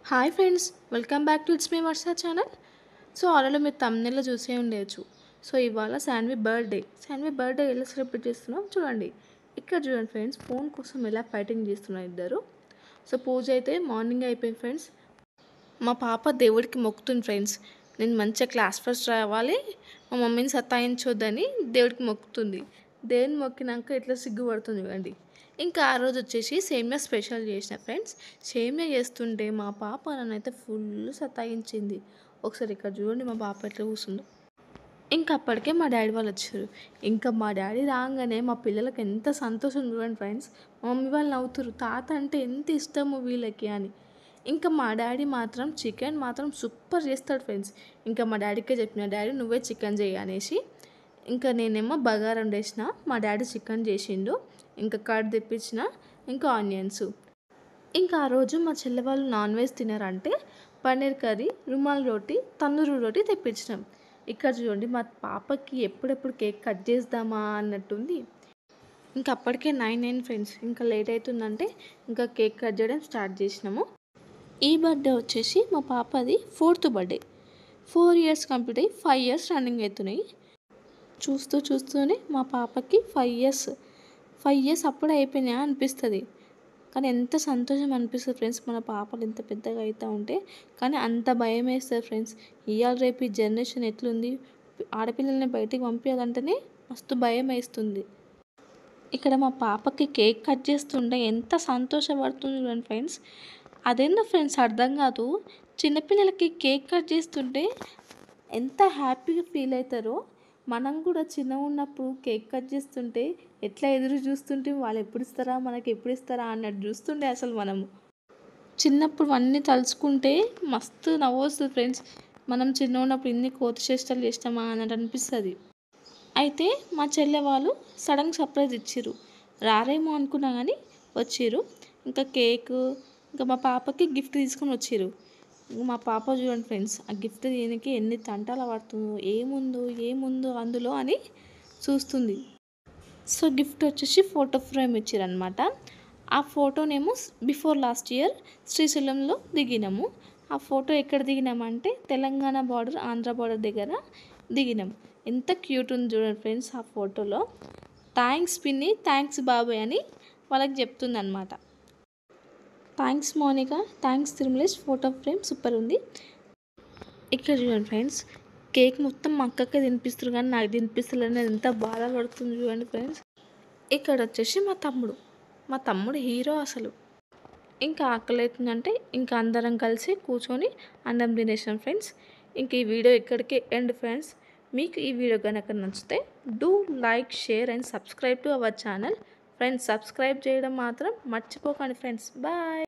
Hi friends, welcome back to it's me Varsha channel. So already మీరు తమ్ముళ్ళలో చూసే ఉండేచ్చు. So ఇవాళ Shanvi birthday ఎలా celebrate చేస్తున్నాం చూడండి. ఇక్కడ చూడండి ఫ్రెండ్స్, ఫోన్ కోసం ఎలా ఫైటింగ్ చేస్తున్నారు ఇద్దరు. సో పూజ అయితే మార్నింగ్ అయిపోయింది ఫ్రెండ్స్. మా పాప దేవుడికి మొక్కుతుంది ఫ్రెండ్స్, నేను మంచిగా క్లాస్ ఫస్ట్ రావాలి, మా మమ్మీని సతాయించొద్దని దేవుడికి మొక్కుతుంది. దేవుని మొక్కినాక ఇట్లా సిగ్గుపడుతుంది చూడండి. ఇంకా ఆ రోజు వచ్చేసి సేమియా స్పెషల్ చేసిన ఫ్రెండ్స్. సేమియా చేస్తుంటే మా పాప నన్నైతే ఫుల్ సతాయించింది. ఒకసారి ఇక్కడ చూడండి మా పాప ఎట్లా కూర్చుందో. ఇంకా అప్పటికే మా డాడీ వాళ్ళు వచ్చారు. ఇంకా మా డాడీ రాగానే మా పిల్లలకి ఎంత సంతోషం చూడండి ఫ్రెండ్స్. మా మమ్మీ వాళ్ళు నవ్వుతారు, తాత అంటే ఎంత ఇష్టము వీళ్ళకి అని. ఇంకా మా డాడీ మాత్రం చికెన్ మాత్రం సూపర్ చేస్తాడు ఫ్రెండ్స్. ఇంకా మా డాడీకే చెప్పిన, డాడీ నువ్వే చికెన్ చేయి అనేసి. ఇంకా నేనేమో బగారా వండేసిన, మా డాడీ చికెన్ చేసిండు. ఇంకా కర్డ్ తెప్పించిన, ఇంకా ఆనియన్స్. ఇంకా ఆ రోజు మా చెల్లె వాళ్ళు నాన్ వెజ్ తినారంటే పన్నీర్ కర్రీ, రుమాల్ రోటీ, తందూరి రోటీ తెప్పించినాం. ఇక్కడ చూడండి మా పాపకి ఎప్పుడెప్పుడు కేక్ కట్ చేద్దామా అన్నట్టుంది. ఇంకా అప్పటికే 9 ఫ్రెండ్స్, ఇంకా లేట్ అవుతుందంటే ఇంకా కేక్ కట్ చేయడం స్టార్ట్ చేసినాము. ఈ బర్త్డే వచ్చేసి మా పాపది 4th బర్త్డే. 4 ఇయర్స్ కంప్లీట్ అయ్యి 5 ఇయర్స్ రన్నింగ్ అవుతున్నాయి. చూస్తూనే మా పాపకి 5 ఇయర్స్ అప్పుడే అయిపోయినాయా అనిపిస్తుంది. కానీ ఎంత సంతోషం అనిపిస్తుంది ఫ్రెండ్స్, మన పాపలు ఎంత పెద్దగా అవుతూ ఉంటే. కానీ అంత భయం వేస్తుంది ఫ్రెండ్స్. ఇవాళ రేపు ఈ జనరేషన్ ఎట్లుంది, ఆడపిల్లల్ని బయటికి పంపించాలంటేనే మస్తు భయం వేస్తుంది. ఇక్కడ మా పాపకి కేక్ కట్ చేస్తుంటే ఎంత సంతోషపడుతుంది చూడండి ఫ్రెండ్స్. అదేందో ఫ్రెండ్స్ అర్థం కాదు, చిన్నపిల్లలకి కేక్ కట్ చేస్తుంటే ఎంత హ్యాపీగా ఫీల్ అవుతారో. మనం కూడా చిన్నగా ఉన్నప్పుడు కేక్ కట్ చేస్తుంటే ఎట్లా ఎదురు చూస్తుంటే వాళ్ళు ఎప్పుడు ఇస్తారా మనకి ఎప్పుడు ఇస్తారా అన్నట్టు చూస్తుండే. అసలు మనము చిన్నప్పుడు అన్నీ తలుచుకుంటే మస్తు నవ్వు వస్తుంది ఫ్రెండ్స్. మనం చిన్నగా ఉన్నప్పుడు ఇన్ని కోతి చేష్టలు చేస్తామా అన్నట్టు అనిపిస్తుంది. అయితే మా చెల్లె వాళ్ళు సడన్ సర్ప్రైజ్ ఇచ్చిర్రు. రారేమో అనుకున్నా కానీ వచ్చిర్రు. ఇంకా కేకు, ఇంకా మా పాపకి గిఫ్ట్ తీసుకొని వచ్చిర్రు. మా పాప చూడండి ఫ్రెండ్స్, ఆ గిఫ్ట్ దీనికి ఎన్ని తంటాలు పడుతుందో, ఏముందో అందులో అని చూస్తుంది. సో గిఫ్ట్ వచ్చేసి ఫోటో ఫ్రేమ్ ఇచ్చారనమాట. ఆ ఫోటోనేమో బిఫోర్ లాస్ట్ ఇయర్ శ్రీశైలంలో దిగినాము. ఆ ఫోటో ఎక్కడ దిగినామంటే తెలంగాణ బార్డర్, ఆంధ్ర బార్డర్ దగ్గర దిగినాం. ఎంత క్యూట్ ఉంది చూడండి ఫ్రెండ్స్ ఆ ఫోటోలో. థ్యాంక్స్ పిన్ని, థ్యాంక్స్ బాబాయ్ అని వాళ్ళకి చెప్తుంది అనమాట. Thanks Monika, thanks Tirumalesh, photo frame super ఉంది. ఇక్కడ చూడండి ఫ్రెండ్స్, కేక్ మొత్తం మా అక్కకే తినిపిస్తారు కానీ నాకు తినిపిస్తలేని ఎంత బాధపడుతుంది చూడండి ఫ్రెండ్స్. ఇక్కడ వచ్చేసి మా తమ్ముడు హీరో అసలు. ఇంకా ఆకలి అవుతుందంటే ఇంకా అందరం కలిసి కూర్చొని అన్నం తినేసాం ఫ్రెండ్స్. ఇంక ఈ వీడియో ఇక్కడికే ఎండ్ ఫ్రెండ్స్. మీకు ఈ వీడియో కనుక నచ్చితే do like, share and subscribe to our channel friends. Subscribe చేయడం మాత్రం మర్చిపోకండి ఫ్రెండ్స్. బాయ్.